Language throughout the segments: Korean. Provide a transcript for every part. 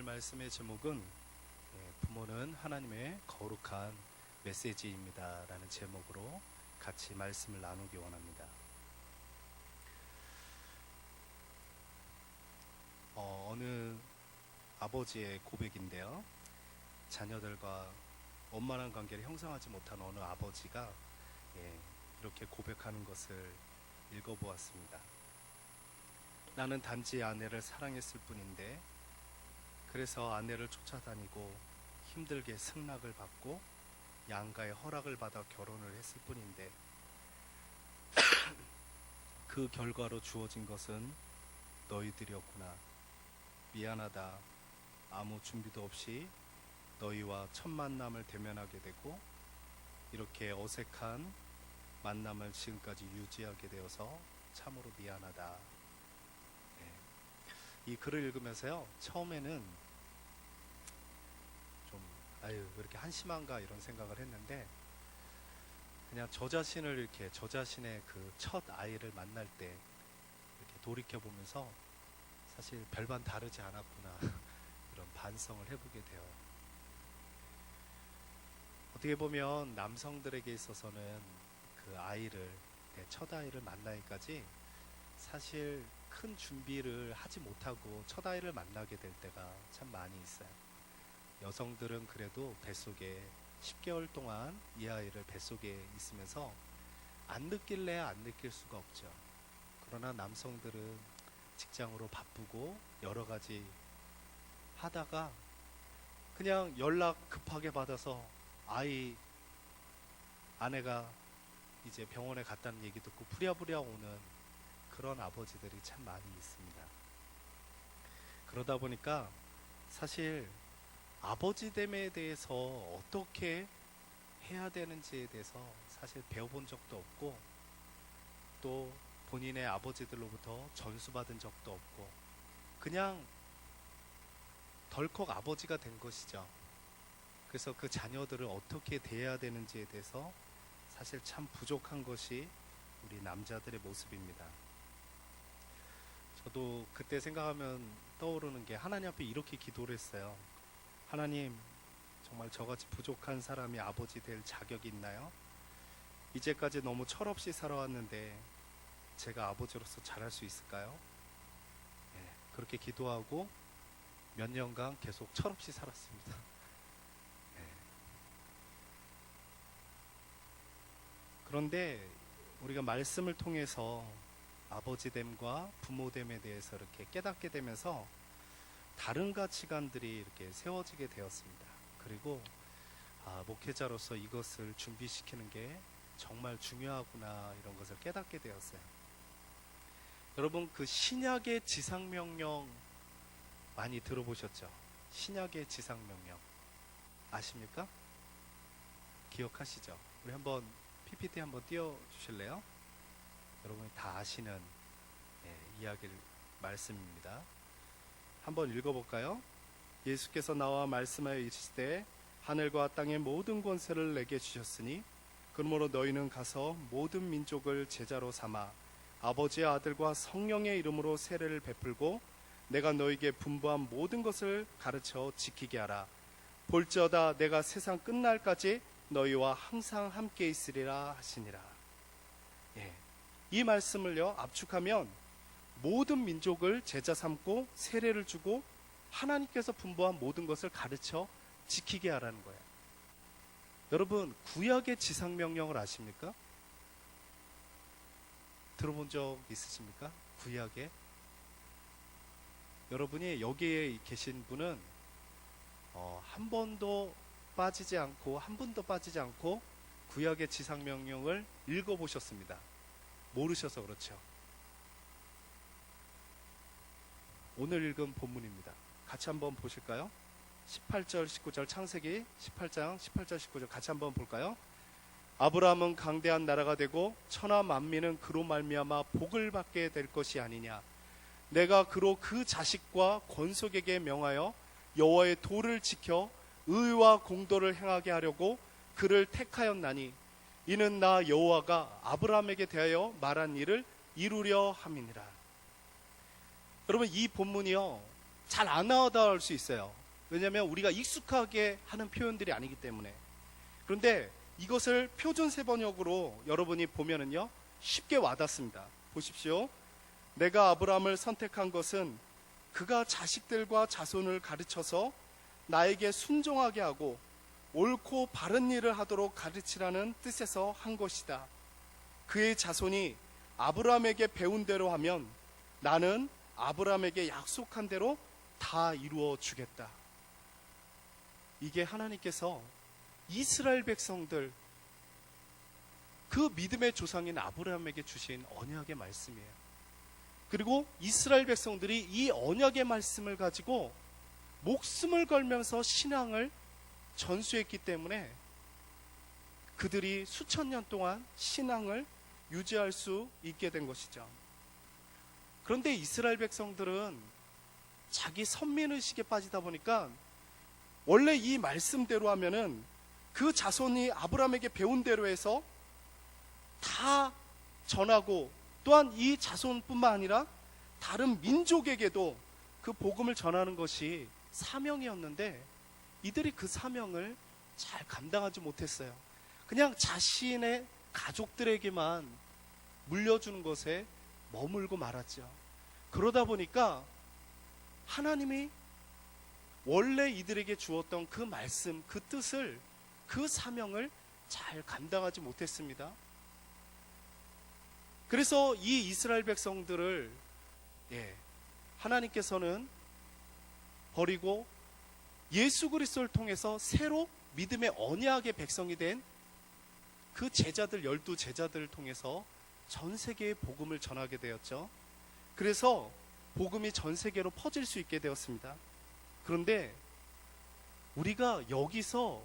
오늘 말씀의 제목은 부모는 하나님의 거룩한 메시지입니다 라는 제목으로 같이 말씀을 나누기 원합니다. 어느 아버지의 고백인데요, 자녀들과 원만한 관계를 형성하지 못한 어느 아버지가 이렇게 고백하는 것을 읽어보았습니다. 나는 단지 아내를 사랑했을 뿐인데, 그래서 아내를 쫓아다니고 힘들게 승낙을 받고 양가의 허락을 받아 결혼을 했을 뿐인데, 그 결과로 주어진 것은 너희들이었구나. 미안하다. 아무 준비도 없이 너희와 첫 만남을 대면하게 되고 이렇게 어색한 만남을 지금까지 유지하게 되어서 참으로 미안하다. 이 글을 읽으면서요, 처음에는 좀 왜 이렇게 한심한가 이런 생각을 했는데, 그냥 저 자신의 그 첫 아이를 만날 때 이렇게 돌이켜 보면서 사실 별반 다르지 않았구나 이런 반성을 해보게 돼요. 어떻게 보면 남성들에게 있어서는 그 아이를, 첫 아이를 만나기까지 사실 큰 준비를 하지 못하고 첫 아이를 만나게 될 때가 참 많이 있어요. 여성들은 그래도 뱃속에 10개월 동안 이 아이를 뱃속에 있으면서 안 느낄래야 안 느낄 수가 없죠. 그러나 남성들은 직장으로 바쁘고 여러 가지 하다가 그냥 연락 급하게 받아서 아내가 이제 병원에 갔다는 얘기 듣고 부랴부랴 오는 그런 아버지들이 참 많이 있습니다. 그러다 보니까 사실 아버지됨에 대해서 어떻게 해야 되는지에 대해서 사실 배워본 적도 없고, 또 본인의 아버지들로부터 전수받은 적도 없고, 그냥 덜컥 아버지가 된 것이죠. 그래서 그 자녀들을 어떻게 대해야 되는지에 대해서 사실 참 부족한 것이 우리 남자들의 모습입니다. 저도 그때 생각하면 떠오르는 게, 하나님 앞에 이렇게 기도를 했어요. 하나님, 정말 저같이 부족한 사람이 아버지 될 자격이 있나요? 이제까지 너무 철없이 살아왔는데 제가 아버지로서 잘할 수 있을까요? 그렇게 기도하고 몇 년간 계속 철없이 살았습니다. 그런데 우리가 말씀을 통해서 아버지됨과 부모됨에 대해서 이렇게 깨닫게 되면서 다른 가치관들이 이렇게 세워지게 되었습니다. 그리고 목회자로서 이것을 준비시키는 게 정말 중요하구나, 이런 것을 깨닫게 되었어요. 여러분, 그 신약의 지상명령 많이 들어보셨죠? 신약의 지상명령 아십니까? 기억하시죠? 우리 한번 PPT 한번 띄워주실래요? 여러분이 다 아시는 이야기를 말씀입니다. 한번 읽어볼까요? 예수께서 나와 말씀하여 이르시되 하늘과 땅의 모든 권세를 내게 주셨으니 그러므로 너희는 가서 모든 민족을 제자로 삼아 아버지의 아들과 성령의 이름으로 세례를 베풀고 내가 너희에게 분부한 모든 것을 가르쳐 지키게 하라. 볼지어다 내가 세상 끝날까지 너희와 항상 함께 있으리라 하시니라. 이 말씀을요, 압축하면 모든 민족을 제자 삼고 세례를 주고 하나님께서 분부한 모든 것을 가르쳐 지키게 하라는 거예요. 여러분, 구약의 지상명령을 아십니까? 들어본 적 있으십니까? 구약에? 여러분이 여기에 계신 분은 한 번도 빠지지 않고, 한 분도 빠지지 않고 구약의 지상명령을 읽어보셨습니다. 모르셔서 그렇죠. 오늘 읽은 본문입니다. 같이 한번 보실까요? 18절 19절, 창세기 18장 18절 19절 같이 한번 볼까요? 아브라함은 강대한 나라가 되고 천하 만민은 그로 말미암아 복을 받게 될 것이 아니냐. 내가 그로 그 자식과 권속에게 명하여 여호와의 도를 지켜 의와 공도를 행하게 하려고 그를 택하였나니 이는 나 여호와가 아브라함에게 대하여 말한 일을 이루려 함이니라. 여러분, 이 본문이요, 잘 안 나와닿을 수 있어요. 왜냐하면 우리가 익숙하게 하는 표현들이 아니기 때문에. 그런데 이것을 표준세 번역으로 여러분이 보면은요, 쉽게 와닿습니다. 보십시오. 내가 아브라함을 선택한 것은 그가 자식들과 자손을 가르쳐서 나에게 순종하게 하고 옳고 바른 일을 하도록 가르치라는 뜻에서 한 것이다. 그의 자손이 아브라함에게 배운 대로 하면 나는 아브라함에게 약속한 대로 다 이루어 주겠다. 이게 하나님께서 이스라엘 백성들, 그 믿음의 조상인 아브라함에게 주신 언약의 말씀이에요. 그리고 이스라엘 백성들이 이 언약의 말씀을 가지고 목숨을 걸면서 신앙을 전수했기 때문에 그들이 수천 년 동안 신앙을 유지할 수 있게 된 것이죠. 그런데 이스라엘 백성들은 자기 선민의식에 빠지다 보니까 원래 이 말씀대로 하면은 그 자손이 아브라함에게 배운 대로 해서 다 전하고, 또한 이 자손뿐만 아니라 다른 민족에게도 그 복음을 전하는 것이 사명이었는데 이들이 그 사명을 잘 감당하지 못했어요. 그냥 자신의 가족들에게만 물려주는 것에 머물고 말았죠. 그러다 보니까 하나님이 원래 이들에게 주었던 그 말씀, 그 뜻을, 그 사명을 잘 감당하지 못했습니다. 그래서 이 이스라엘 백성들을 하나님께서는 버리고 예수 그리스도를 통해서 새로 믿음의 언약의 백성이 된 그 제자들, 12제자들을 통해서 전 세계에 복음을 전하게 되었죠. 그래서 복음이 전 세계로 퍼질 수 있게 되었습니다. 그런데 우리가 여기서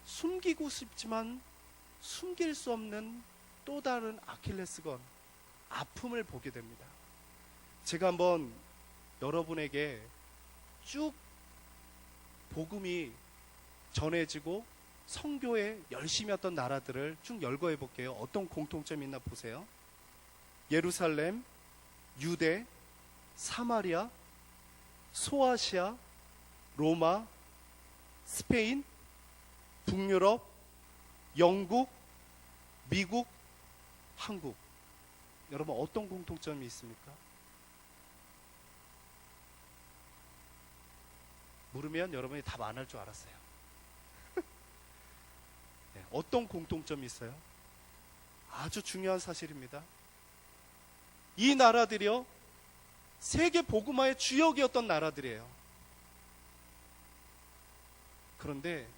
숨기고 싶지만 숨길 수 없는 또 다른 아킬레스건, 아픔을 보게 됩니다. 제가 한번 여러분에게 쭉 복음이 전해지고 선교에 열심히 했던 나라들을 쭉 열거해 볼게요. 어떤 공통점이 있나 보세요. 예루살렘, 유대, 사마리아, 소아시아, 로마, 스페인, 북유럽, 영국, 미국, 한국. 여러분 어떤 공통점이 있습니까? 물으면 여러분이 답 안 할 줄 알았어요. 네, 어떤 공통점이 있어요? 아주 중요한 사실입니다. 이 나라들이요, 세계 복음화의 주역이었던 나라들이에요. 그런데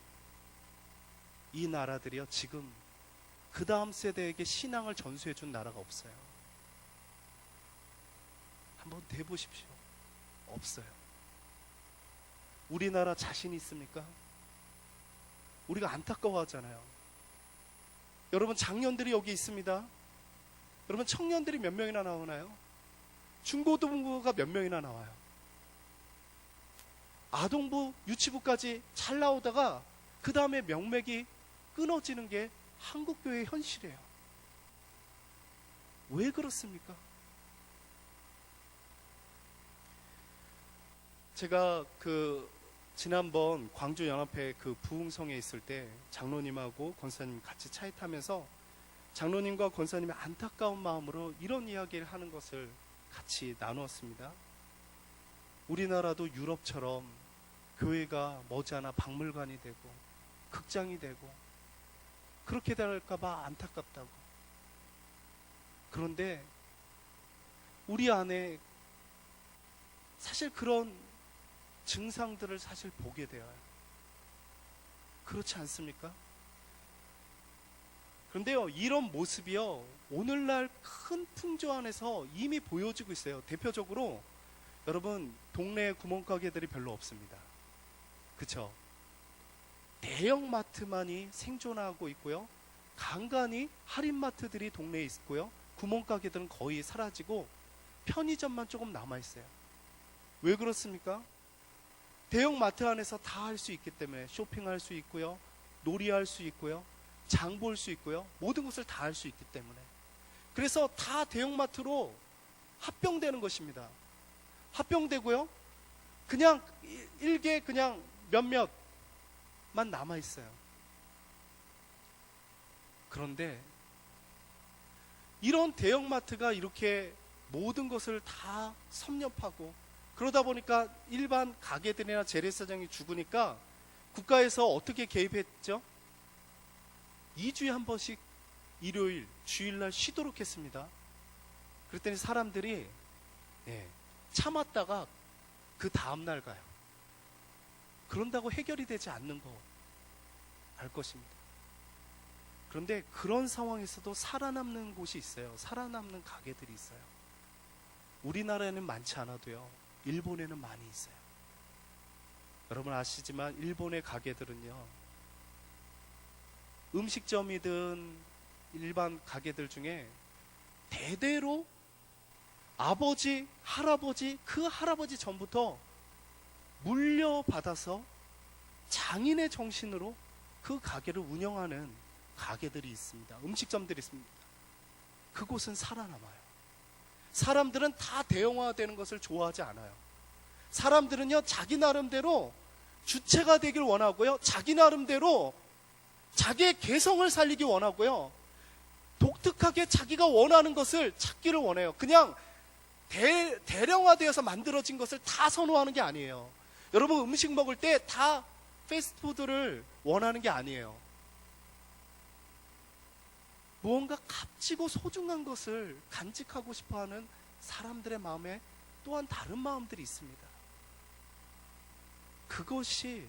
이 나라들이요, 지금 그 다음 세대에게 신앙을 전수해 준 나라가 없어요. 한번 대보십시오. 없어요. 우리나라 자신 있습니까? 우리가 안타까워하잖아요. 여러분 장년들이 여기 있습니다. 여러분 청년들이 몇 명이나 나오나요? 중고등부가 몇 명이나 나와요? 아동부, 유치부까지 잘 나오다가 그 다음에 명맥이 끊어지는 게 한국교회의 현실이에요. 왜 그렇습니까? 제가 지난번 광주연합회 부흥성에 있을 때 장로님하고 권사님 같이 차에 타면서 장로님과 권사님의 안타까운 마음으로 이런 이야기를 하는 것을 같이 나누었습니다. 우리나라도 유럽처럼 교회가 머지않아 박물관이 되고 극장이 되고 그렇게 될까봐 안타깝다고. 그런데 우리 안에 사실 그런 증상들을 사실 보게 되어요. 그렇지 않습니까? 그런데요, 이런 모습이요, 오늘날 큰 풍조 안에서 이미 보여지고 있어요. 대표적으로 여러분 동네에 구멍가게들이 별로 없습니다. 그쵸? 대형마트만이 생존하고 있고요, 간간히 할인마트들이 동네에 있고요, 구멍가게들은 거의 사라지고 편의점만 조금 남아있어요. 왜 그렇습니까? 대형마트 안에서 다 할 수 있기 때문에 쇼핑할 수 있고요, 놀이할 수 있고요, 장 볼 수 있고요, 모든 것을 다 할 수 있기 때문에. 그래서 다 대형마트로 합병되는 것입니다. 합병되고요, 그냥 일개 그냥 몇몇만 남아 있어요. 그런데 이런 대형마트가 이렇게 모든 것을 다 섭렵하고 그러다 보니까 일반 가게들이나 재래시장이 죽으니까 국가에서 어떻게 개입했죠? 2주에 한 번씩 일요일, 주일날 쉬도록 했습니다. 그랬더니 사람들이 참았다가 그 다음날 가요. 그런다고 해결이 되지 않는 거 알 것입니다. 그런데 그런 상황에서도 살아남는 곳이 있어요. 살아남는 가게들이 있어요. 우리나라에는 많지 않아도요, 일본에는 많이 있어요. 여러분 아시지만 일본의 가게들은요, 음식점이든 일반 가게들 중에 대대로 아버지, 할아버지, 그 할아버지 전부터 물려받아서 장인의 정신으로 그 가게를 운영하는 가게들이 있습니다. 음식점들이 있습니다. 그곳은 살아남아요. 사람들은 다 대형화되는 것을 좋아하지 않아요. 사람들은요, 자기 나름대로 주체가 되길 원하고요, 자기 나름대로 자기의 개성을 살리기 원하고요, 독특하게 자기가 원하는 것을 찾기를 원해요. 그냥 대량화되어서 만들어진 것을 다 선호하는 게 아니에요. 여러분 음식 먹을 때 다 패스트푸드를 원하는 게 아니에요. 무언가 값지고 소중한 것을 간직하고 싶어하는 사람들의 마음에 또한 다른 마음들이 있습니다. 그것이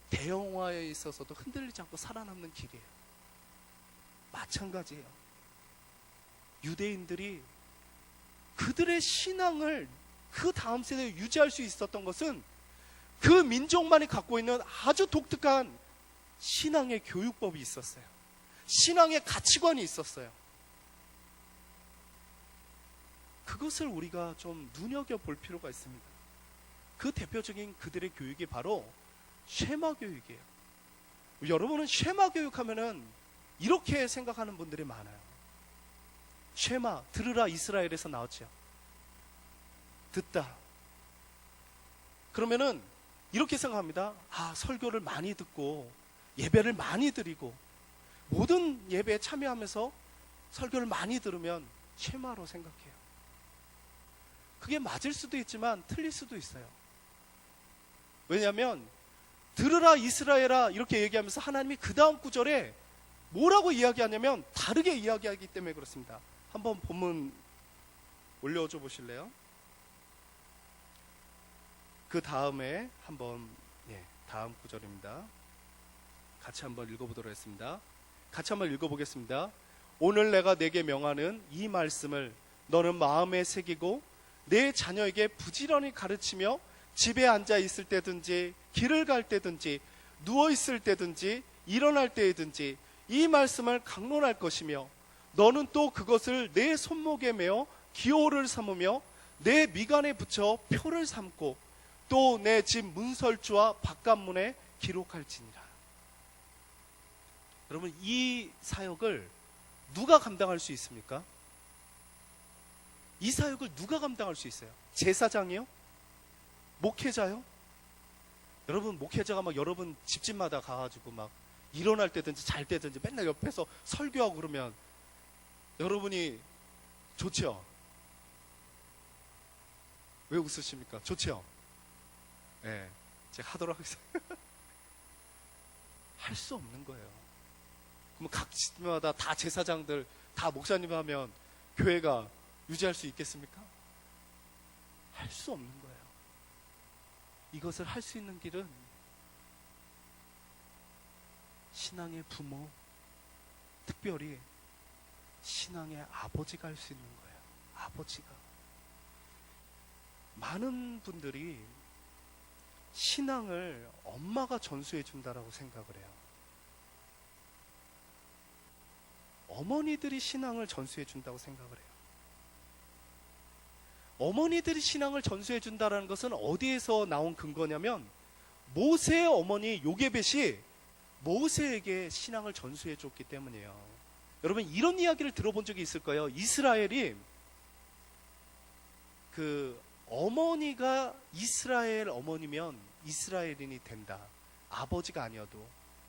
대형화에 있어서도 흔들리지 않고 살아남는 길이에요. 마찬가지예요. 유대인들이 그들의 신앙을 그 다음 세대에 유지할 수 있었던 것은 그 민족만이 갖고 있는 아주 독특한 신앙의 교육법이 있었어요. 신앙의 가치관이 있었어요. 그것을 우리가 좀 눈여겨볼 필요가 있습니다. 그 대표적인 그들의 교육이 바로 쉐마 교육이에요. 여러분은 쉐마 교육하면은 이렇게 생각하는 분들이 많아요. 쉐마, 들으라 이스라엘에서 나왔죠. 듣다. 그러면은 이렇게 생각합니다. 설교를 많이 듣고 예배를 많이 드리고 모든 예배에 참여하면서 설교를 많이 들으면 쉐마로 생각해요. 그게 맞을 수도 있지만 틀릴 수도 있어요. 왜냐하면 들으라 이스라엘아 이렇게 얘기하면서 하나님이 그 다음 구절에 뭐라고 이야기하냐면 다르게 이야기하기 때문에 그렇습니다. 한번 본문 올려줘 보실래요? 그 다음에 한번 다음 구절입니다. 같이 한번 읽어보도록 하겠습니다. 같이 한번 읽어보겠습니다. 오늘 내가 내게 명하는 이 말씀을 너는 마음에 새기고 내 자녀에게 부지런히 가르치며 집에 앉아 있을 때든지 길을 갈 때든지 누워 있을 때든지 일어날 때든지 이 말씀을 강론할 것이며 너는 또 그것을 내 손목에 메어 기호를 삼으며 내 미간에 붙여 표를 삼고 또 내 집 문설주와 바깥문에 기록할지니라. 여러분 이 사역을 누가 감당할 수 있습니까? 이 사역을 누가 감당할 수 있어요? 제사장이요? 목회자요? 여러분 목회자가 막 여러분 집집마다 가가지고 막 일어날 때든지 잘 때든지 맨날 옆에서 설교하고 그러면 여러분이 좋죠? 왜 웃으십니까? 좋죠? 제가 하도록 하겠습니다. 할 수 없는 거예요. 그럼 각 집마다 다 제사장들 다 목사님 하면 교회가 유지할 수 있겠습니까? 할 수 없는 거예요. 이것을 할 수 있는 길은 신앙의 부모, 특별히 신앙의 아버지가 할 수 있는 거예요. 아버지가. 많은 분들이 신앙을 엄마가 전수해 준다라고 생각을 해요. 어머니들이 신앙을 전수해 준다고 생각을 해요. 어머니들이 신앙을 전수해 준다라는 것은 어디에서 나온 근거냐면 모세의 어머니 요게벳이 모세에게 신앙을 전수해 줬기 때문이에요. 여러분 이런 이야기를 들어본 적이 있을 거예요. 이스라엘이 그 어머니가 이스라엘 어머니면 이스라엘인이 된다. 아버지가 아니어도.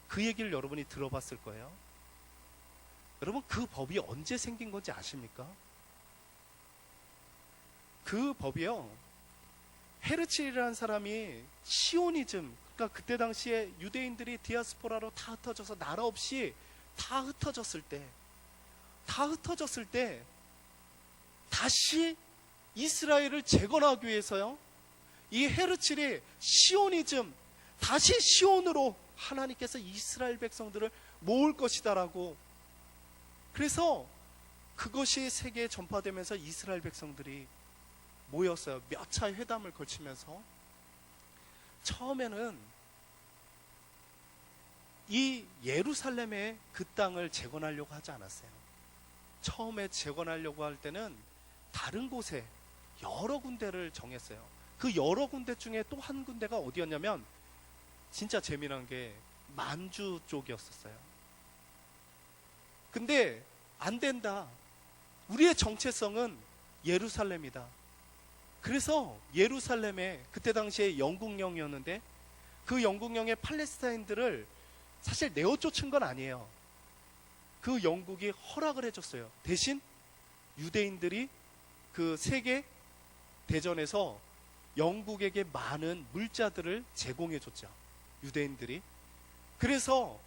그 얘기를 여러분이 들어봤을 거예요. 여러분, 그 법이 언제 생긴 건지 아십니까? 그 법이요, 헤르칠이라는 사람이 시오니즘, 그러니까 그때 당시에 유대인들이 디아스포라로 다 흩어져서 나라 없이 다 흩어졌을 때 다시 이스라엘을 재건하기 위해서요, 이 헤르칠이 시오니즘, 다시 시온으로 하나님께서 이스라엘 백성들을 모을 것이다라고. 그래서 그것이 세계에 전파되면서 이스라엘 백성들이 모였어요. 몇 차의 회담을 거치면서. 처음에는 이 예루살렘의 그 땅을 재건하려고 하지 않았어요. 처음에 재건하려고 할 때는 다른 곳에 여러 군데를 정했어요. 그 여러 군데 중에 또 한 군데가 어디였냐면, 진짜 재미난 게 만주 쪽이었었어요. 근데 안 된다. 우리의 정체성은 예루살렘이다. 그래서 예루살렘에, 그때 당시에 영국령이었는데 그 영국령의 팔레스타인들을 사실 내어 쫓은 건 아니에요. 그 영국이 허락을 해줬어요. 대신 유대인들이 그 세계 대전에서 영국에게 많은 물자들을 제공해줬죠. 유대인들이. 그래서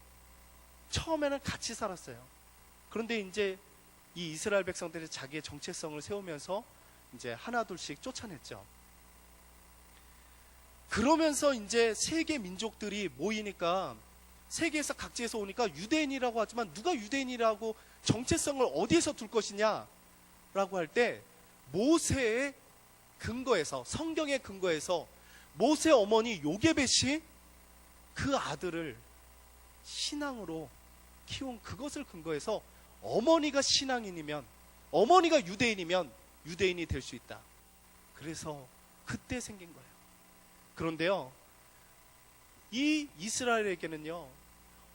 처음에는 같이 살았어요. 그런데 이제 이 이스라엘 백성들이 자기의 정체성을 세우면서 이제 하나둘씩 쫓아냈죠. 그러면서 이제 세계 민족들이 모이니까, 세계에서 각지에서 오니까 유대인이라고 하지만 누가 유대인이라고 정체성을 어디에서 둘 것이냐 라고 할 때, 모세의 근거에서, 성경의 근거에서 모세 어머니 요게벳이 그 아들을 신앙으로 키운 그것을 근거해서, 어머니가 신앙인이면, 어머니가 유대인이면 유대인이 될 수 있다. 그래서 그때 생긴 거예요. 그런데요, 이 이스라엘에게는요,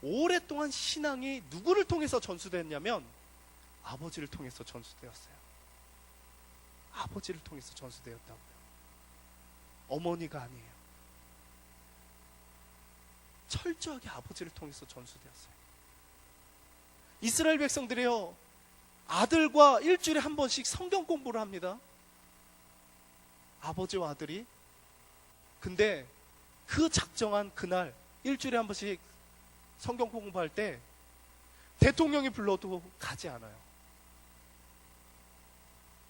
오랫동안 신앙이 누구를 통해서 전수됐냐면 아버지를 통해서 전수되었어요. 아버지를 통해서 전수되었다고요. 어머니가 아니에요. 철저하게 아버지를 통해서 전수되었어요. 이스라엘 백성들이요, 아들과 일주일에 한 번씩 성경 공부를 합니다. 아버지와 아들이. 근데 그 작정한 그날 일주일에 한 번씩 성경 공부할 때 대통령이 불러도 가지 않아요.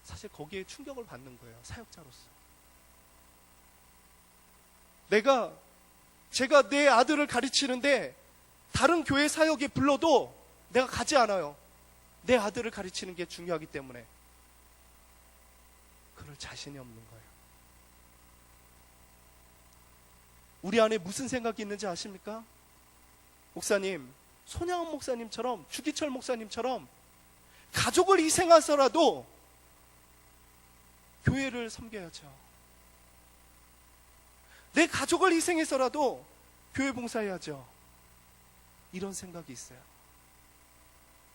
사실 거기에 충격을 받는 거예요. 사역자로서. 제가 내 아들을 가르치는데 다른 교회 사역이 불러도 내가 가지 않아요. 내 아들을 가르치는 게 중요하기 때문에. 그럴 자신이 없는 거예요. 우리 안에 무슨 생각이 있는지 아십니까? 목사님, 손양원 목사님처럼, 주기철 목사님처럼 가족을 희생해서라도 교회를 섬겨야죠. 내 가족을 희생해서라도 교회 봉사해야죠. 이런 생각이 있어요.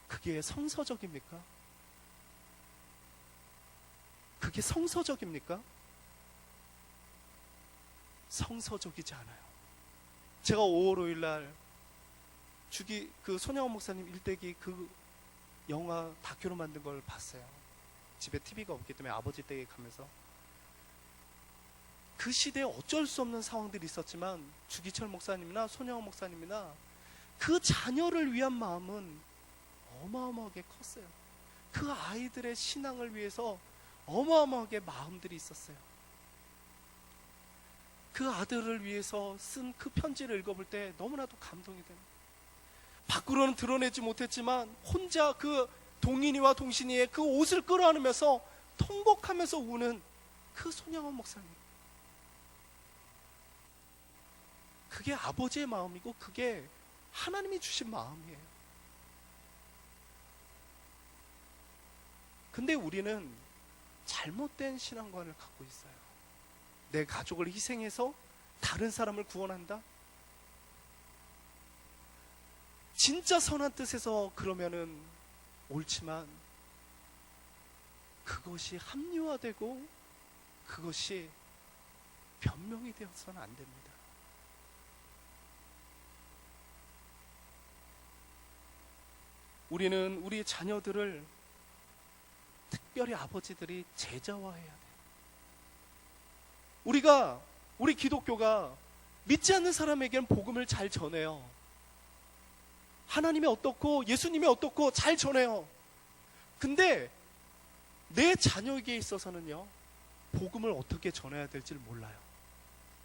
그게 성서적입니까? 그게 성서적입니까? 성서적이지 않아요. 제가 5월 5일 날 그 손양원 목사님 일대기 그 영화 다큐로 만든 걸 봤어요. 집에 TV가 없기 때문에 아버지 댁에 가면서. 그 시대에 어쩔 수 없는 상황들이 있었지만 주기철 목사님이나 손양원 목사님이나 그 자녀를 위한 마음은 어마어마하게 컸어요. 그 아이들의 신앙을 위해서 어마어마하게 마음들이 있었어요. 그 아들을 위해서 쓴 그 편지를 읽어볼 때 너무나도 감동이 됩니다. 밖으로는 드러내지 못했지만 혼자 그 동인이와 동신이의 그 옷을 끌어안으면서 통곡하면서 우는 그 손양원 목사님. 그게 아버지의 마음이고 그게 하나님이 주신 마음이에요. 근데 우리는 잘못된 신앙관을 갖고 있어요. 내 가족을 희생해서 다른 사람을 구원한다? 진짜 선한 뜻에서 그러면은 옳지만 그것이 합리화되고 그것이 변명이 되어서는 안 됩니다. 우리는 우리 자녀들을 특별히 아버지들이 제자화해야 돼요. 우리 기독교가 믿지 않는 사람에게는 복음을 잘 전해요. 하나님이 어떻고 예수님이 어떻고 잘 전해요. 근데 내 자녀에게 있어서는요, 복음을 어떻게 전해야 될지를 몰라요.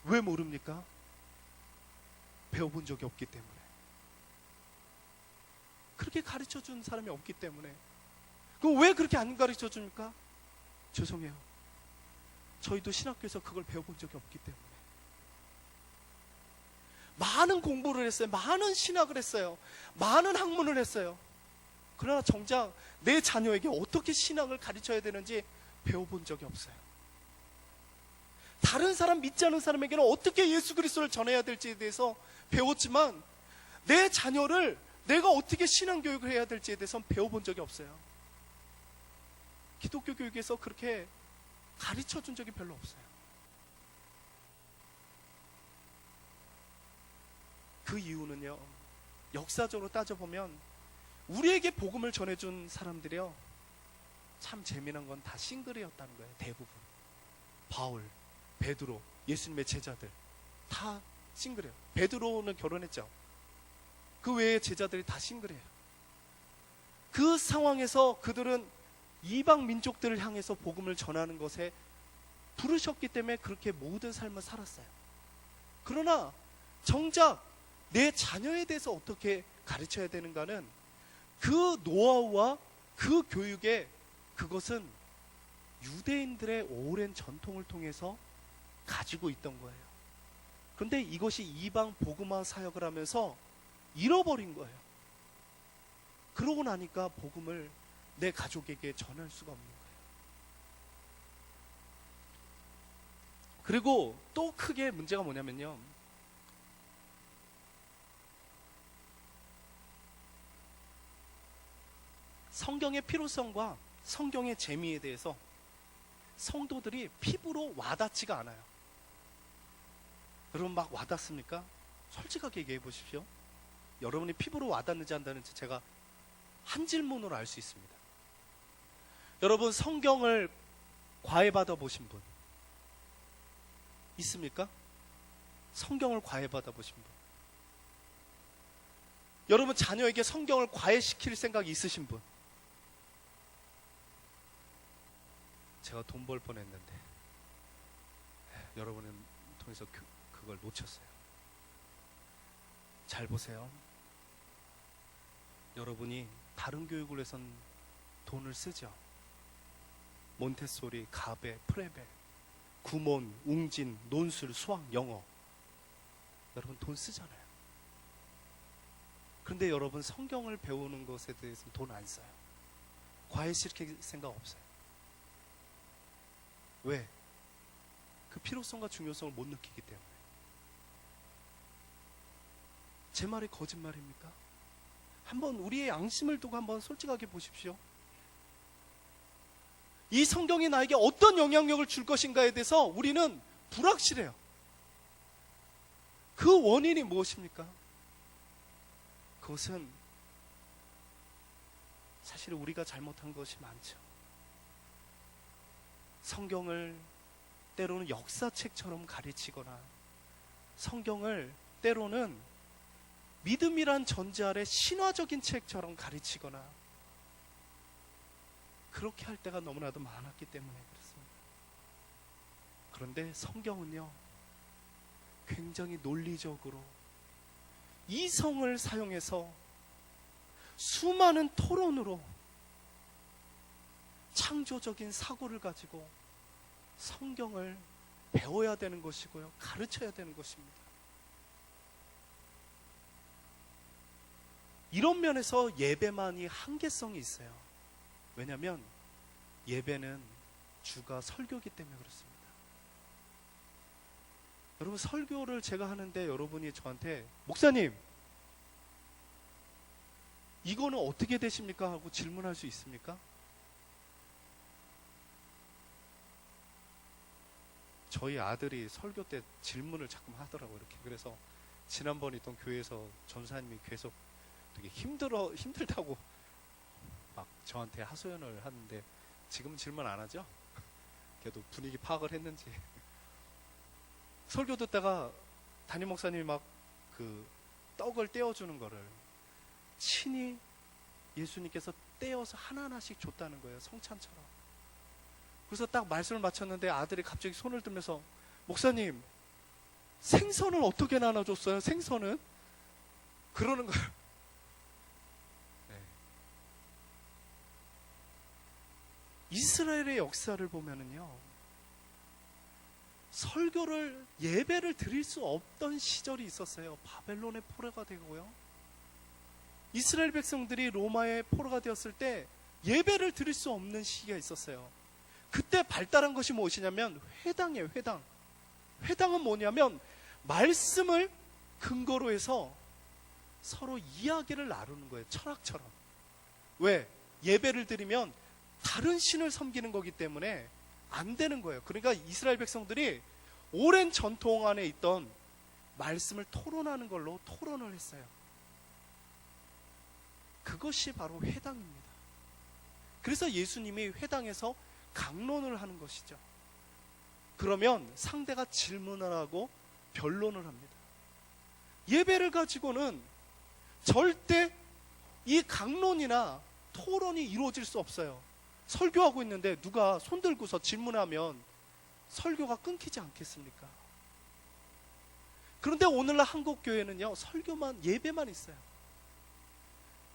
왜 모릅니까? 배워본 적이 없기 때문에. 그렇게 가르쳐 준 사람이 없기 때문에. 그럼 왜 그렇게 안 가르쳐 줍니까? 죄송해요. 저희도 신학교에서 그걸 배워본 적이 없기 때문에. 많은 공부를 했어요. 많은 신학을 했어요. 많은 학문을 했어요. 그러나 정작 내 자녀에게 어떻게 신학을 가르쳐야 되는지 배워본 적이 없어요. 다른 사람, 믿지 않는 사람에게는 어떻게 예수 그리스도를 전해야 될지에 대해서 배웠지만 내 자녀를 내가 어떻게 신앙교육을 해야 될지에 대해서는 배워본 적이 없어요. 기독교 교육에서 그렇게 가르쳐 준 적이 별로 없어요. 그 이유는요, 역사적으로 따져보면 우리에게 복음을 전해준 사람들이요, 참 재미난 건 다 싱글이었다는 거예요. 대부분. 바울, 베드로, 예수님의 제자들 다 싱글이에요. 베드로는 결혼했죠. 그 외에 제자들이 다 싱글이에요. 그 상황에서 그들은 이방 민족들을 향해서 복음을 전하는 것에 부르셨기 때문에 그렇게 모든 삶을 살았어요. 그러나 정작 내 자녀에 대해서 어떻게 가르쳐야 되는가는 그 노하우와 그 교육에, 그것은 유대인들의 오랜 전통을 통해서 가지고 있던 거예요. 그런데 이것이 이방 복음화 사역을 하면서 잃어버린 거예요. 그러고 나니까 복음을 내 가족에게 전할 수가 없는 거예요. 그리고 또 크게 문제가 뭐냐면요, 성경의 필요성과 성경의 재미에 대해서 성도들이 피부로 와닿지가 않아요. 여러분 막 와닿습니까? 솔직하게 얘기해 보십시오. 여러분이 피부로 와닿는지 안 닿는지 제가 한 질문으로 알 수 있습니다. 여러분 성경을 과외받아 보신 분 있습니까? 성경을 과외받아 보신 분. 여러분 자녀에게 성경을 과외시킬 생각이 있으신 분? 제가 돈 벌 뻔했는데 여러분을 통해서 그걸 놓쳤어요. 잘 보세요. 여러분이 다른 교육을 위해선 돈을 쓰죠. 몬테소리, 가베, 프레벨, 구몬, 웅진, 논술, 수학, 영어. 여러분 돈 쓰잖아요. 그런데 여러분 성경을 배우는 것에 대해서는 돈 안 써요. 과외시킬 생각 없어요. 왜? 그 필요성과 중요성을 못 느끼기 때문에. 제 말이 거짓말입니까? 한번 우리의 양심을 두고 한번 솔직하게 보십시오. 이 성경이 나에게 어떤 영향력을 줄 것인가에 대해서 우리는 불확실해요. 그 원인이 무엇입니까? 그것은 사실 우리가 잘못한 것이 많죠. 성경을 때로는 역사책처럼 가르치거나, 성경을 때로는 믿음이란 전제 아래 신화적인 책처럼 가르치거나, 그렇게 할 때가 너무나도 많았기 때문에 그렇습니다. 그런데 성경은요, 굉장히 논리적으로 이성을 사용해서 수많은 토론으로 창조적인 사고를 가지고 성경을 배워야 되는 것이고요, 가르쳐야 되는 것입니다. 이런 면에서 예배만이 한계성이 있어요. 왜냐하면 예배는 주가 설교이기 때문에 그렇습니다. 여러분 설교를 제가 하는데 여러분이 저한테 목사님 이거는 어떻게 되십니까? 하고 질문할 수 있습니까? 저희 아들이 설교 때 질문을 자꾸 하더라고요. 이렇게. 그래서 지난번 있던 교회에서 전사님이 계속 되게 힘들다고 막 저한테 하소연을 하는데 지금은 질문 안 하죠? 그래도 분위기 파악을 했는지. 설교 듣다가 담임 목사님이 막 그 떡을 떼어주는 거를 친히 예수님께서 떼어서 하나하나씩 줬다는 거예요. 성찬처럼. 그래서 딱 말씀을 마쳤는데 아들이 갑자기 손을 들면서 목사님, 생선을 어떻게 나눠줬어요? 생선은? 그러는 거예요. 네. 이스라엘의 역사를 보면은요, 설교를, 예배를 드릴 수 없던 시절이 있었어요. 바벨론의 포로가 되고요. 이스라엘 백성들이 로마의 포로가 되었을 때 예배를 드릴 수 없는 시기가 있었어요. 그때 발달한 것이 무엇이냐면 회당이에요. 회당. 회당은 뭐냐면 말씀을 근거로 해서 서로 이야기를 나누는 거예요. 철학처럼. 왜? 예배를 드리면 다른 신을 섬기는 거기 때문에 안 되는 거예요. 그러니까 이스라엘 백성들이 오랜 전통 안에 있던 말씀을 토론하는 걸로 토론을 했어요. 그것이 바로 회당입니다. 그래서 예수님이 회당에서 강론을 하는 것이죠. 그러면 상대가 질문을 하고 변론을 합니다. 예배를 가지고는 절대 이 강론이나 토론이 이루어질 수 없어요. 설교하고 있는데 누가 손 들고서 질문하면 설교가 끊기지 않겠습니까? 그런데 오늘날 한국 교회는요, 설교만, 예배만 있어요.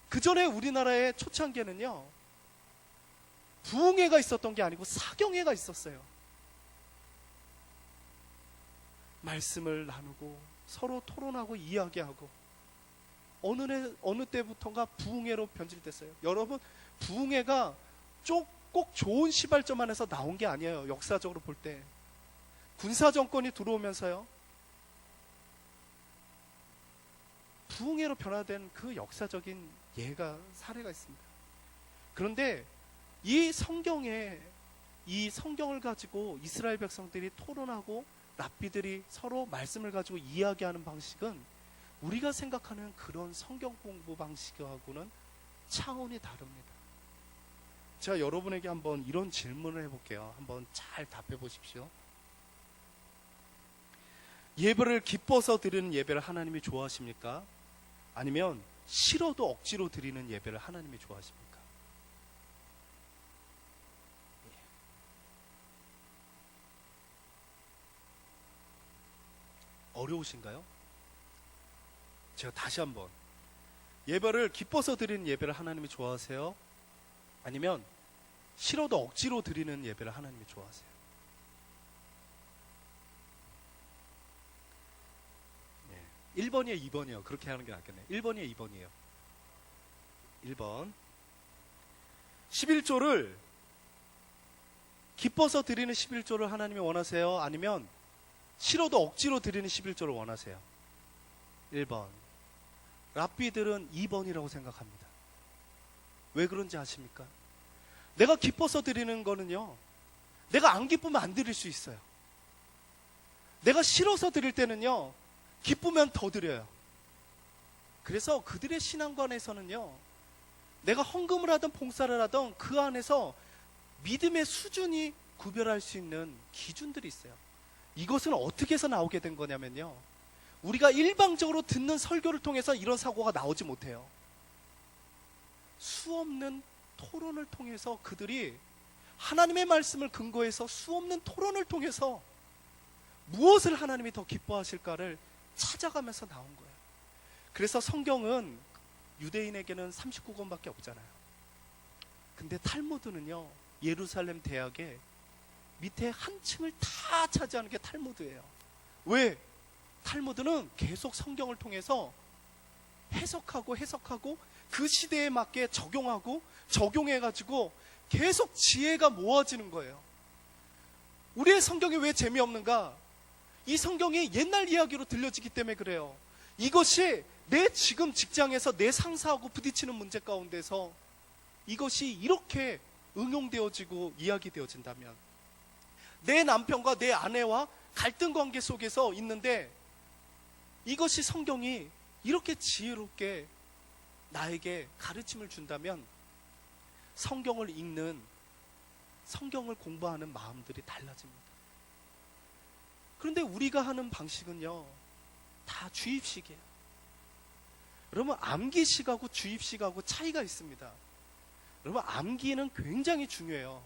그 전에 우리나라의 초창기에는요, 부흥회가 있었던 게 아니고 사경회가 있었어요. 말씀을 나누고 서로 토론하고 이야기하고 어느 때부터인가 부흥회로 변질됐어요. 여러분, 부흥회가 꼭 좋은 시발점 안에서 나온 게 아니에요. 역사적으로 볼 때 군사정권이 들어오면서요, 부흥회로 변화된 그 역사적인 사례가 있습니다. 그런데 이 성경을 가지고 이스라엘 백성들이 토론하고 랍비들이 서로 말씀을 가지고 이야기하는 방식은 우리가 생각하는 그런 성경 공부 방식하고는 차원이 다릅니다. 제가 여러분에게 한번 이런 질문을 해볼게요. 한번 잘 답해 보십시오. 예배를 기뻐서 드리는 예배를 하나님이 좋아하십니까? 아니면 싫어도 억지로 드리는 예배를 하나님이 좋아하십니까? '어려우신가요? 제가 다시 한번, 예배를 기뻐서 드리는 예배를 하나님이 좋아하세요? 아니면 싫어도 억지로 드리는 예배를 하나님이 좋아하세요? 네. 1번이에요, 2번이에요? 그렇게 하는 게 낫겠네요. 1번이에요, 2번이에요? 1번. 11조를 기뻐서 드리는 11조를 하나님이 원하세요? 아니면 싫어도 억지로 드리는 11조를 원하세요? 1번. 랍비들은 2번이라고 생각합니다. 왜 그런지 아십니까? 내가 기뻐서 드리는 거는요, 내가 안 기쁘면 안 드릴 수 있어요. 내가 싫어서 드릴 때는요, 기쁘면 더 드려요. 그래서 그들의 신앙관에서는요, 내가 헌금을 하든 봉사를 하든 그 안에서 믿음의 수준이 구별할 수 있는 기준들이 있어요. 이것은 어떻게 해서 나오게 된 거냐면요, 우리가 일방적으로 듣는 설교를 통해서 이런 사고가 나오지 못해요. 수없는 토론을 통해서 그들이 하나님의 말씀을 근거해서 수없는 토론을 통해서 무엇을 하나님이 더 기뻐하실까를 찾아가면서 나온 거예요. 그래서 성경은 유대인에게는 39권밖에 없잖아요. 근데 탈무드는요, 예루살렘 대학의 밑에 한 층을 다 차지하는 게 탈무드예요. 왜? 탈무드는 계속 성경을 통해서 해석하고 그 시대에 맞게 적용해가지고 계속 지혜가 모아지는 거예요. 우리의 성경이 왜 재미없는가? 이 성경이 옛날 이야기로 들려지기 때문에 그래요. 이것이 내 지금 직장에서 내 상사하고 부딪히는 문제 가운데서 이것이 이렇게 응용되어지고 이야기되어진다면, 내 남편과 내 아내와 갈등 관계 속에서 있는데 이것이 성경이 이렇게 지혜롭게 나에게 가르침을 준다면 성경을 읽는, 성경을 공부하는 마음들이 달라집니다. 그런데 우리가 하는 방식은요, 다 주입식이에요. 여러분, 암기식하고 주입식하고 차이가 있습니다. 여러분, 암기는 굉장히 중요해요.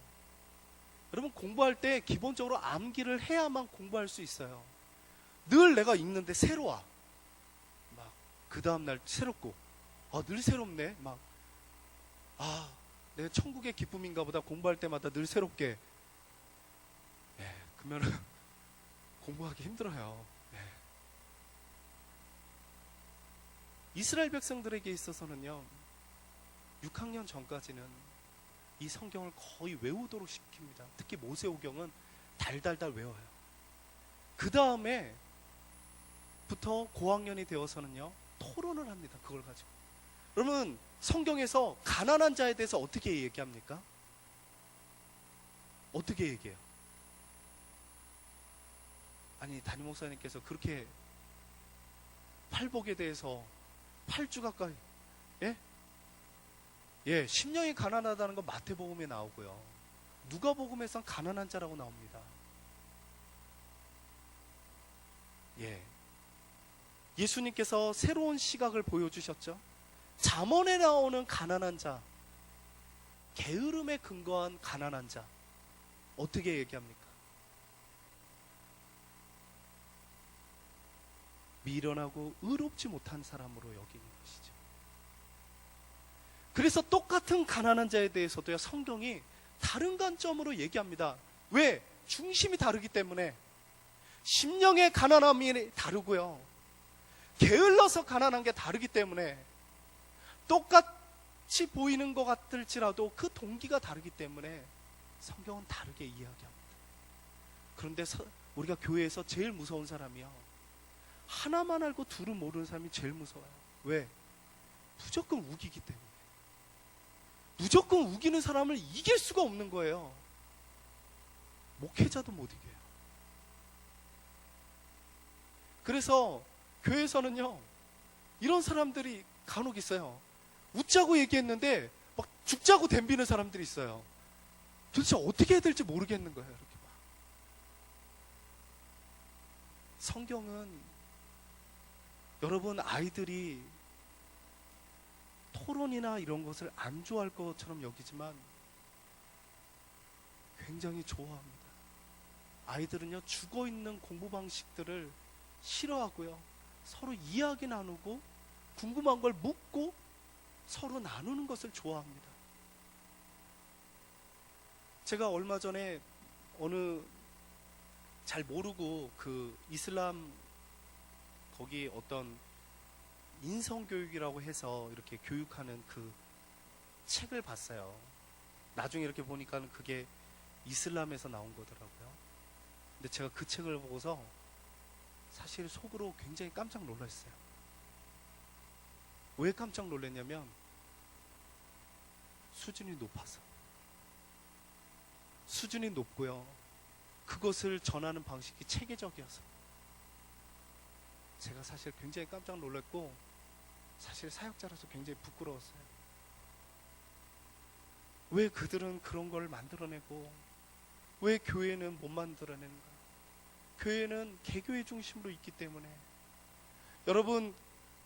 여러분, 공부할 때 기본적으로 암기를 해야만 공부할 수 있어요. 늘 내가 읽는데 새로워. 막, 그 다음날 새롭고, 늘 새롭네. 막, 내가 천국의 기쁨인가 보다. 공부할 때마다 늘 새롭게. 그러면은 공부하기 힘들어요. 이스라엘 백성들에게 있어서는요, 6학년 전까지는 이 성경을 거의 외우도록 시킵니다. 특히 모세오경은 달달달 외워요. 그 다음에 부터 고학년이 되어서는요, 토론을 합니다. 그걸 가지고. 그러면 성경에서 가난한 자에 대해서 어떻게 얘기합니까? 어떻게 얘기해요? 아니, 담임 목사님께서 그렇게 팔복에 대해서 8주 가까이, 심령이 가난하다는 건 마태복음에 나오고요, 누가복음에선 가난한 자라고 나옵니다. 예수님께서 새로운 시각을 보여주셨죠. 잠언에 나오는 가난한 자, 게으름에 근거한 가난한 자, 어떻게 얘기합니까? 미련하고 의롭지 못한 사람으로 여기는 것이죠. 그래서 똑같은 가난한 자에 대해서도요, 성경이 다른 관점으로 얘기합니다. 왜? 중심이 다르기 때문에. 심령의 가난함이 다르고요, 게을러서 가난한 게 다르기 때문에, 똑같이 보이는 것 같을지라도 그 동기가 다르기 때문에 성경은 다르게 이야기합니다. 그런데 우리가 교회에서 제일 무서운 사람이요, 하나만 알고 둘은 모르는 사람이 제일 무서워요. 왜? 무조건 우기기 때문에. 무조건 우기는 사람을 이길 수가 없는 거예요. 목회자도 못 이겨요. 그래서 교회에서는요, 이런 사람들이 간혹 있어요. 웃자고 얘기했는데 막 죽자고 덤비는 사람들이 있어요. 도대체 어떻게 해야 될지 모르겠는 거예요. 이렇게 막. 성경은 여러분, 아이들이 토론이나 이런 것을 안 좋아할 것처럼 여기지만 굉장히 좋아합니다. 아이들은요, 죽어있는 공부 방식들을 싫어하고요, 서로 이야기 나누고 궁금한 걸 묻고 서로 나누는 것을 좋아합니다. 제가 얼마 전에 어느 잘 모르고 그 이슬람 거기 어떤 인성교육이라고 해서 이렇게 교육하는 그 책을 봤어요. 나중에 이렇게 보니까 그게 이슬람에서 나온 거더라고요. 근데 제가 그 책을 보고서 사실 속으로 굉장히 깜짝 놀랐어요. 왜 깜짝 놀랐냐면 수준이 높아서. 수준이 높고요, 그것을 전하는 방식이 체계적이어서 제가 사실 굉장히 깜짝 놀랐고, 사실 사역자라서 굉장히 부끄러웠어요. 왜 그들은 그런 걸 만들어내고 왜 교회는 못 만들어내는가? 교회는 개교의 중심으로 있기 때문에. 여러분,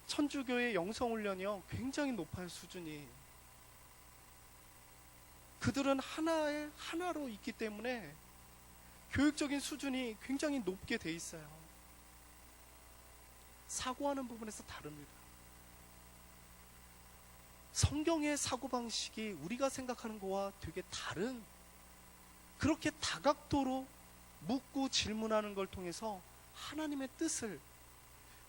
천주교의 영성훈련이요, 굉장히 높아요, 수준이. 그들은 하나로 있기 때문에 교육적인 수준이 굉장히 높게 돼 있어요. 사고하는 부분에서 다릅니다. 성경의 사고방식이 우리가 생각하는 것과 되게 다른, 그렇게 다각도로 묻고 질문하는 걸 통해서 하나님의 뜻을,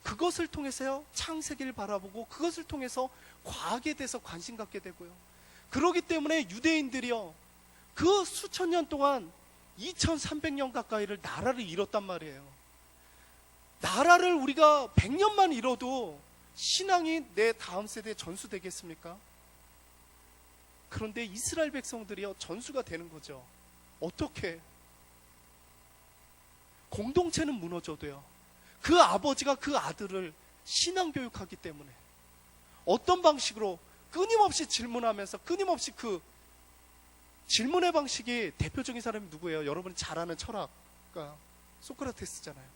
그것을 통해서요, 창세기를 바라보고 그것을 통해서 과학에 대해서 관심 갖게 되고요. 그렇기 때문에 유대인들이요, 그 수천 년 동안 2300년 가까이를 나라를 잃었단 말이에요. 나라를 우리가 100년만 잃어도 신앙이 내 다음 세대에 전수되겠습니까? 그런데 이스라엘 백성들이요, 전수가 되는 거죠. 어떻게? 공동체는 무너져도요, 그 아버지가 그 아들을 신앙교육하기 때문에 어떤 방식으로 끊임없이 질문하면서 끊임없이 그 질문의 방식이 대표적인 사람이 누구예요? 여러분이 잘 아는 철학가 소크라테스잖아요.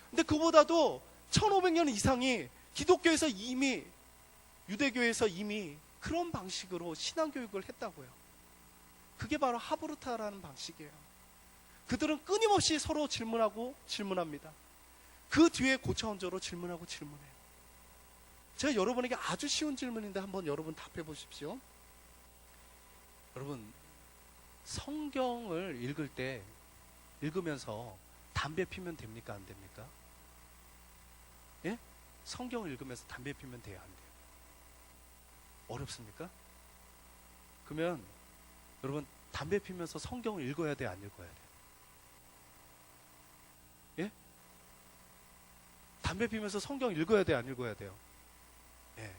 근데 그보다도 1500년 이상이 기독교에서 이미, 유대교에서 이미 그런 방식으로 신앙교육을 했다고요. 그게 바로 하브르타라는 방식이에요. 그들은 끊임없이 서로 질문하고 질문합니다. 그 뒤에 고차원적으로 질문하고 질문해요. 제가 여러분에게 아주 쉬운 질문인데 한번 여러분 답해 보십시오. 여러분, 성경을 읽을 때, 읽으면서 담배 피면 됩니까? 안 됩니까? 예? 성경을 읽으면서 담배 피면 돼요? 안 돼요? 어렵습니까? 그러면 여러분, 담배 피면서 성경을 읽어야 돼요? 안 읽어야 돼요? 예? 담배 피면서 성경 읽어야 돼요? 안 읽어야 돼요? 예,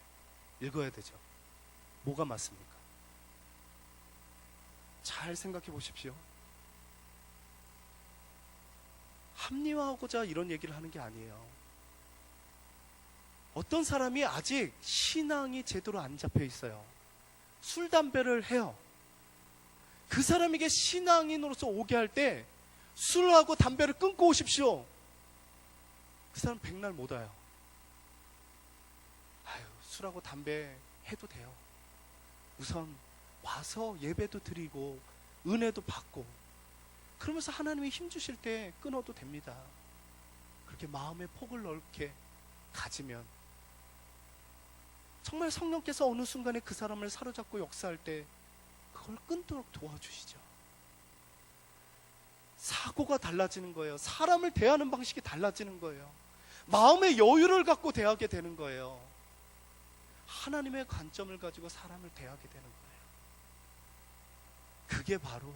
읽어야 되죠. 뭐가 맞습니까? 잘 생각해 보십시오. 합리화하고자 이런 얘기를 하는 게 아니에요. 어떤 사람이 아직 신앙이 제대로 안 잡혀 있어요. 술, 담배를 해요. 그 사람에게 신앙인으로서 오게 할 때 술하고 담배를 끊고 오십시오. 그 사람 백날 못 와요. 아유, 술하고 담배 해도 돼요. 우선 와서 예배도 드리고 은혜도 받고 그러면서 하나님이 힘주실 때 끊어도 됩니다. 그렇게 마음의 폭을 넓게 가지면 정말 성령께서 어느 순간에 그 사람을 사로잡고 역사할 때 그걸 끊도록 도와주시죠. 사고가 달라지는 거예요. 사람을 대하는 방식이 달라지는 거예요. 마음의 여유를 갖고 대하게 되는 거예요. 하나님의 관점을 가지고 사람을 대하게 되는 거예요. 그게 바로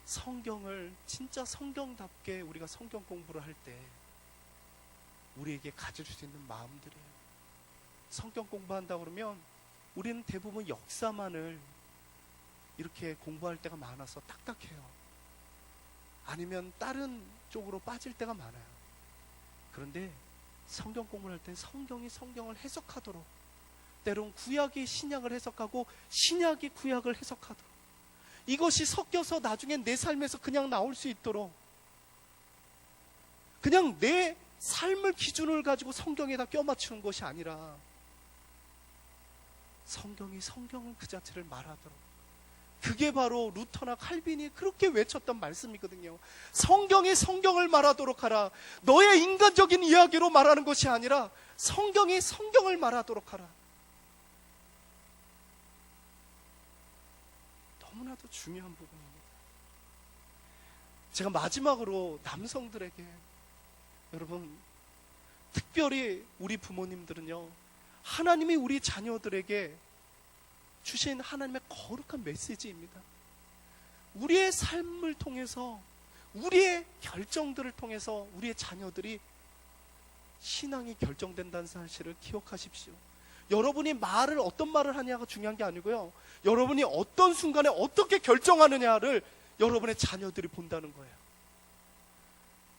성경을 진짜 성경답게 우리가 성경 공부를 할 때 우리에게 가질 수 있는 마음들이에요. 성경 공부한다 그러면 우리는 대부분 역사만을 이렇게 공부할 때가 많아서 딱딱해요. 아니면 다른 쪽으로 빠질 때가 많아요. 그런데 성경 공부를 할 때 성경이 성경을 해석하도록, 때론 구약이 신약을 해석하고 신약이 구약을 해석하도록, 이것이 섞여서 나중에 내 삶에서 그냥 나올 수 있도록, 그냥 내 삶을 기준을 가지고 성경에다 껴맞추는 것이 아니라 성경이 성경을 그 자체를 말하도록, 그게 바로 루터나 칼빈이 그렇게 외쳤던 말씀이거든요. 성경이 성경을 말하도록 하라. 너의 인간적인 이야기로 말하는 것이 아니라 성경이 성경을 말하도록 하라. 너무나도 중요한 부분입니다. 제가 마지막으로 남성들에게, 여러분, 특별히 우리 부모님들은요, 하나님이 우리 자녀들에게 주신 하나님의 거룩한 메시지입니다. 우리의 삶을 통해서, 우리의 결정들을 통해서 우리의 자녀들이 신앙이 결정된다는 사실을 기억하십시오. 여러분이 어떤 말을 하냐가 중요한 게 아니고요, 여러분이 어떤 순간에 어떻게 결정하느냐를 여러분의 자녀들이 본다는 거예요.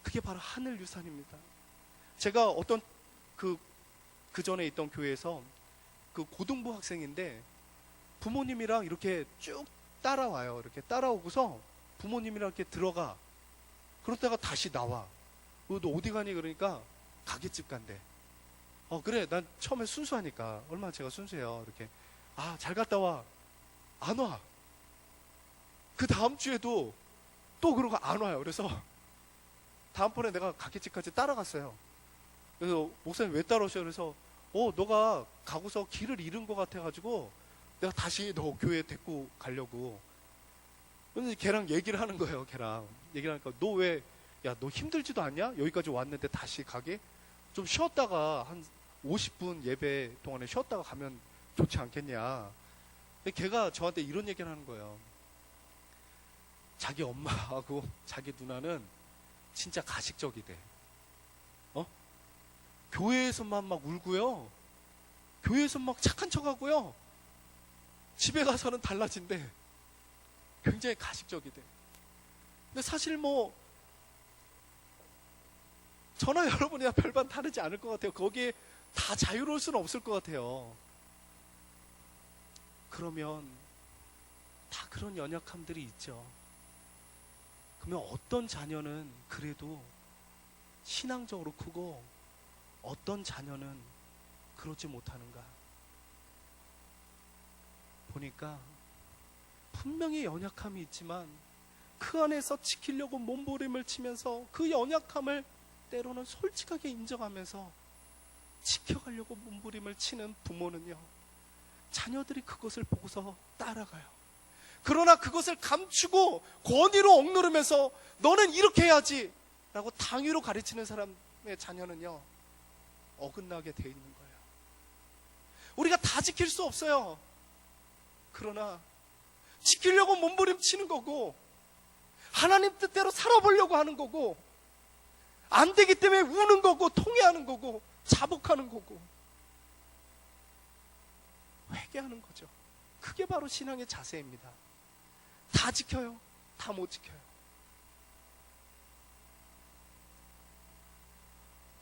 그게 바로 하늘 유산입니다. 제가 어떤 그 전에 있던 교회에서 그 고등부 학생인데 부모님이랑 이렇게 쭉 따라와요. 이렇게 따라오고서 부모님이랑 이렇게 들어가. 그러다가 다시 나와. 너 어디 가니? 그러니까 가게집 간대. 그래, 난 처음에 순수하니까. 얼마나 제가 순수해요. 이렇게, 잘 갔다 와. 안 와. 그 다음 주에도 또 그러고 안 와요. 그래서 다음번에 내가 가게집까지 따라갔어요. 그래서 목사님 왜 따라오셔? 그래서 너가 가고서 길을 잃은 것 같아가지고 내가 다시 너 교회에 데리고 가려고. 근데 걔랑 얘기를 하는 거예요. 걔랑 얘기를 하니까, 너 왜, 야, 너 힘들지도 않냐? 여기까지 왔는데 다시 가게? 좀 쉬었다가 한 50분 예배 동안에 쉬었다가 가면 좋지 않겠냐. 근데 걔가 저한테 이런 얘기를 하는 거예요. 자기 엄마하고 자기 누나는 진짜 가식적이대. 교회에서만 막 울고요, 교회에서 막 착한 척하고요, 집에 가서는 달라진대. 굉장히 가식적이대. 근데 사실 저나 여러분이나 별반 다르지 않을 것 같아요. 거기에 다 자유로울 수는 없을 것 같아요. 그러면 다 그런 연약함들이 있죠. 그러면 어떤 자녀는 그래도 신앙적으로 크고 어떤 자녀는 그러지 못하는가? 보니까 분명히 연약함이 있지만 그 안에서 지키려고 몸부림을 치면서 그 연약함을 때로는 솔직하게 인정하면서 지켜가려고 몸부림을 치는 부모는요, 자녀들이 그것을 보고서 따라가요. 그러나 그것을 감추고 권위로 억누르면서 너는 이렇게 해야지 라고 당위로 가르치는 사람의 자녀는요, 어긋나게 돼 있는 거예요. 우리가 다 지킬 수 없어요. 그러나 지키려고 몸부림치는 거고 하나님 뜻대로 살아보려고 하는 거고 안 되기 때문에 우는 거고 통회하는 거고 자복하는 거고 회개하는 거죠. 그게 바로 신앙의 자세입니다. 다 지켜요? 다 못 지켜요.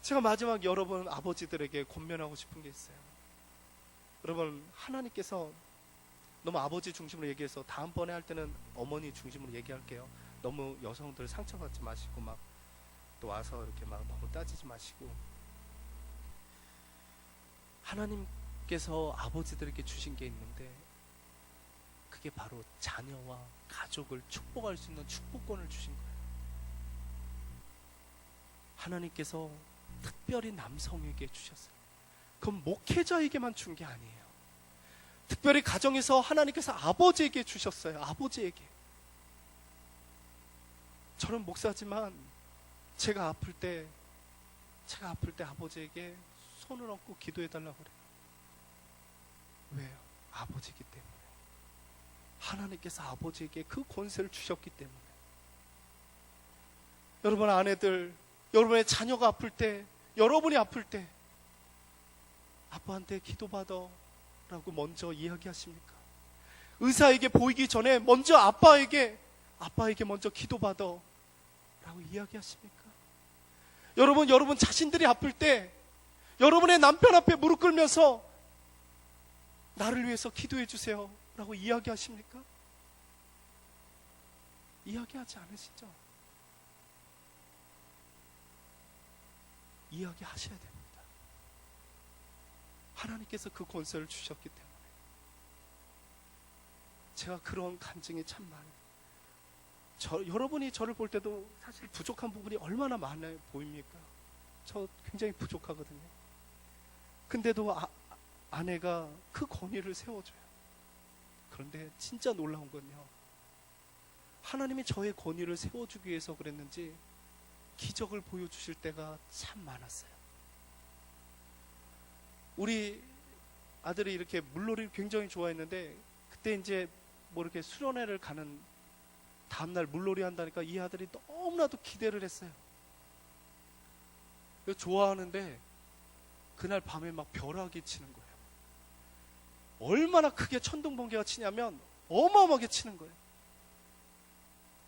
제가 마지막 여러분 아버지들에게 권면하고 싶은 게 있어요. 여러분, 하나님께서 너무 아버지 중심으로 얘기해서 다음번에 할 때는 어머니 중심으로 얘기할게요. 너무 여성들 상처받지 마시고 막 또 와서 이렇게 막 너무 따지지 마시고, 하나님께서 아버지들에게 주신 게 있는데 그게 바로 자녀와 가족을 축복할 수 있는 축복권을 주신 거예요. 하나님께서 특별히 남성에게 주셨어요. 그건 목회자에게만 준 게 아니에요. 특별히 가정에서 하나님께서 아버지에게 주셨어요. 아버지에게. 저는 목사지만 제가 아플 때 아버지에게 손을 얹고 기도해달라고 그래요. 왜요? 아버지이기 때문에. 하나님께서 아버지에게 그 권세를 주셨기 때문에. 여러분 아내들, 여러분의 자녀가 아플 때, 여러분이 아플 때 아빠한테 기도받아 라고 먼저 이야기하십니까? 의사에게 보이기 전에 먼저 아빠에게 먼저 기도받아 라고 이야기하십니까? 여러분 자신들이 아플 때 여러분의 남편 앞에 무릎 꿇면서 나를 위해서 기도해 주세요 라고 이야기하십니까? 이야기하지 않으시죠? 이야기하셔야 됩니다. 하나님께서 그 권세를 주셨기 때문에. 제가 그런 간증이 참 많아요. 여러분이 저를 볼 때도 사실 부족한 부분이 얼마나 많아 보입니까? 저 굉장히 부족하거든요. 근데도 아내가 그 권위를 세워줘요. 그런데 진짜 놀라운 건요, 하나님이 저의 권위를 세워주기 위해서 그랬는지 기적을 보여주실 때가 참 많았어요. 우리 아들이 이렇게 물놀이를 굉장히 좋아했는데 그때 이제 뭐 이렇게 수련회를 가는 다음날 물놀이 한다니까 이 아들이 너무나도 기대를 했어요. 그래서 좋아하는데 그날 밤에 막 벼락이 치는 거예요. 얼마나 크게 천둥번개가 치냐면 어마어마하게 치는 거예요.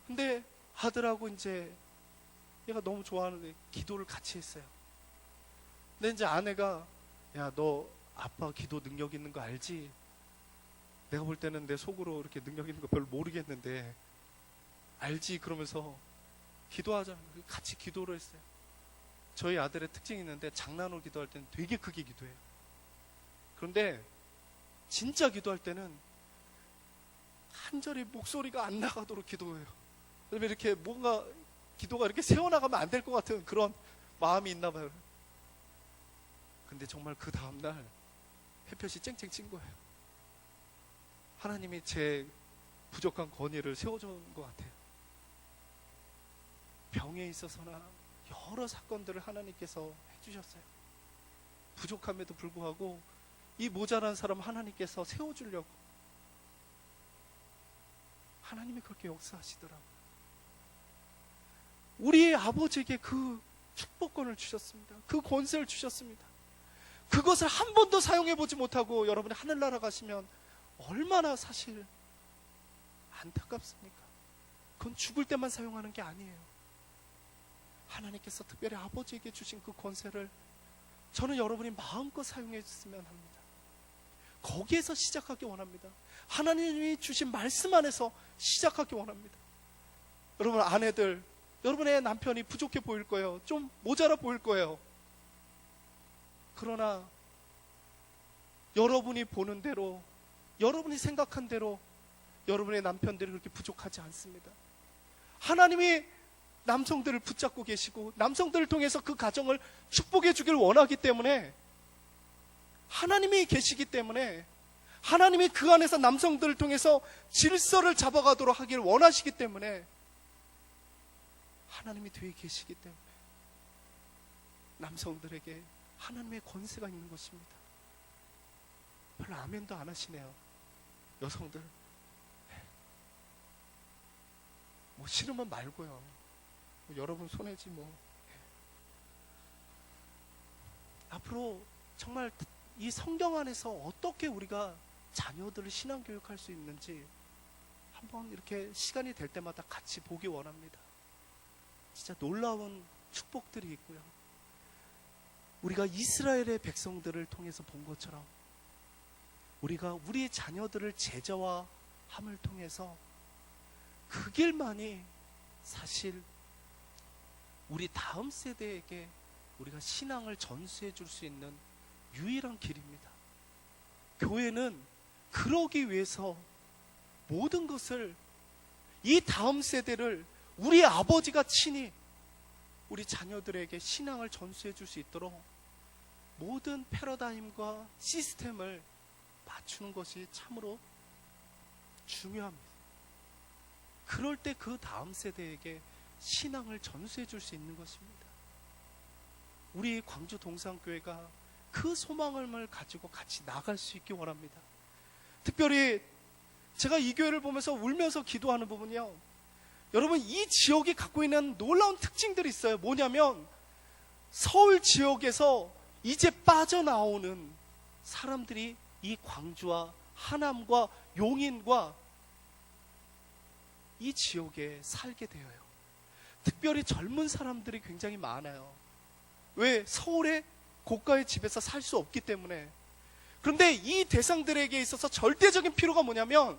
근데 아들하고 이제 얘가 너무 좋아하는데 기도를 같이 했어요. 근데 이제 아내가, 야, 너 아빠 기도 능력 있는 거 알지? 내가 볼 때는 내 속으로 이렇게 능력 있는 거 별로 모르겠는데 알지? 그러면서 기도하자. 같이 기도를 했어요. 저희 아들의 특징이 있는데 장난으로 기도할 때는 되게 크게 기도해요. 그런데 진짜 기도할 때는 한 절의 목소리가 안 나가도록 기도해요. 왜냐면 이렇게 뭔가 기도가 이렇게 새어나가면 안 될 것 같은 그런 마음이 있나 봐요. 근데 정말 그 다음날 햇볕이 쨍쨍 찐 거예요. 하나님이 제 부족한 권위를 세워준 것 같아요. 병에 있어서나 여러 사건들을 하나님께서 해주셨어요. 부족함에도 불구하고 이 모자란 사람 하나님께서 세워주려고 하나님이 그렇게 역사하시더라고요. 우리의 아버지에게 그 축복권을 주셨습니다. 그 권세를 주셨습니다. 그것을 한 번도 사용해보지 못하고 여러분이 하늘나라 가시면 얼마나 사실 안타깝습니까? 그건 죽을 때만 사용하는 게 아니에요. 하나님께서 특별히 아버지에게 주신 그 권세를 저는 여러분이 마음껏 사용해 주셨으면 합니다. 거기에서 시작하기 원합니다. 하나님이 주신 말씀 안에서 시작하기 원합니다. 여러분 아내들, 여러분의 남편이 부족해 보일 거예요. 좀 모자라 보일 거예요. 그러나 여러분이 보는 대로, 여러분이 생각한 대로 여러분의 남편들이 그렇게 부족하지 않습니다. 하나님이 남성들을 붙잡고 계시고 남성들을 통해서 그 가정을 축복해 주길 원하기 때문에, 하나님이 계시기 때문에, 하나님이 그 안에서 남성들을 통해서 질서를 잡아가도록 하길 원하시기 때문에, 하나님이 뒤에 계시기 때문에 남성들에게 하나님의 권세가 있는 것입니다. 별로 아멘도 안 하시네요. 여성들 뭐 싫으면 말고요. 뭐 여러분 손해지 뭐. 앞으로 정말 이 성경 안에서 어떻게 우리가 자녀들을 신앙교육할 수 있는지 한번 이렇게 시간이 될 때마다 같이 보기 원합니다. 진짜 놀라운 축복들이 있고요. 우리가 이스라엘의 백성들을 통해서 본 것처럼 우리가 우리 자녀들을 제자화함을 통해서 그 길만이 사실 우리 다음 세대에게 우리가 신앙을 전수해 줄 수 있는 유일한 길입니다. 교회는 그러기 위해서 모든 것을, 이 다음 세대를 우리 아버지가 친히 우리 자녀들에게 신앙을 전수해 줄 수 있도록 모든 패러다임과 시스템을 맞추는 것이 참으로 중요합니다. 그럴 때 그 다음 세대에게 신앙을 전수해 줄 수 있는 것입니다. 우리 광주 동산교회가 그 소망을 가지고 같이 나갈 수 있기 원합니다. 특별히 제가 이 교회를 보면서 울면서 기도하는 부분이요, 여러분 이 지역이 갖고 있는 놀라운 특징들이 있어요. 뭐냐면 서울 지역에서 이제 빠져나오는 사람들이 이 광주와 하남과 용인과 이 지역에 살게 되어요. 특별히 젊은 사람들이 굉장히 많아요. 왜? 서울의 고가의 집에서 살 수 없기 때문에. 그런데 이 대상들에게 있어서 절대적인 필요가 뭐냐면,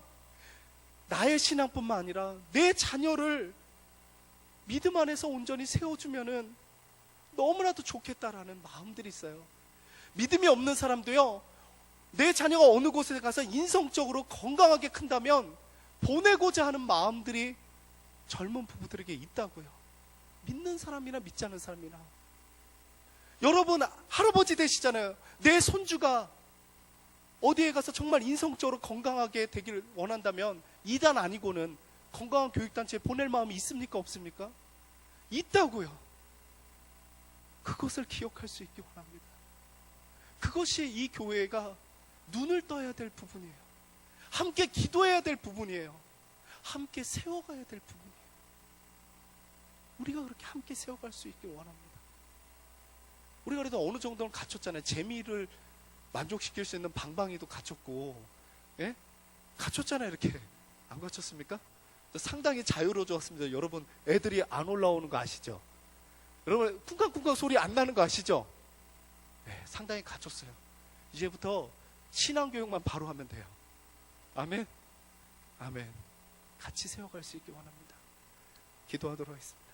나의 신앙뿐만 아니라 내 자녀를 믿음 안에서 온전히 세워주면은 너무나도 좋겠다라는 마음들이 있어요. 믿음이 없는 사람도요, 내 자녀가 어느 곳에 가서 인성적으로 건강하게 큰다면 보내고자 하는 마음들이 젊은 부부들에게 있다고요. 믿는 사람이나 믿지 않는 사람이나. 여러분 할아버지 되시잖아요. 내 손주가 어디에 가서 정말 인성적으로 건강하게 되기를 원한다면 이단 아니고는 건강한 교육단체에 보낼 마음이 있습니까? 없습니까? 있다고요. 그것을 기억할 수 있기 원합니다. 그것이 이 교회가 눈을 떠야 될 부분이에요. 함께 기도해야 될 부분이에요. 함께 세워가야 될 부분이에요. 우리가 그렇게 함께 세워갈 수 있길 원합니다. 우리가 그래도 어느 정도는 갖췄잖아요. 재미를 만족시킬 수 있는 방방이도 갖췄고, 예? 갖췄잖아요. 이렇게 안 갖췄습니까? 상당히 자유로워졌습니다. 여러분 애들이 안 올라오는 거 아시죠? 여러분 쿵쾅쿵쾅 소리 안 나는 거 아시죠? 네, 상당히 갖췄어요. 이제부터 신앙교육만 바로 하면 돼요. 아멘. 아멘. 같이 세워갈 수 있기 원합니다. 기도하도록 하겠습니다.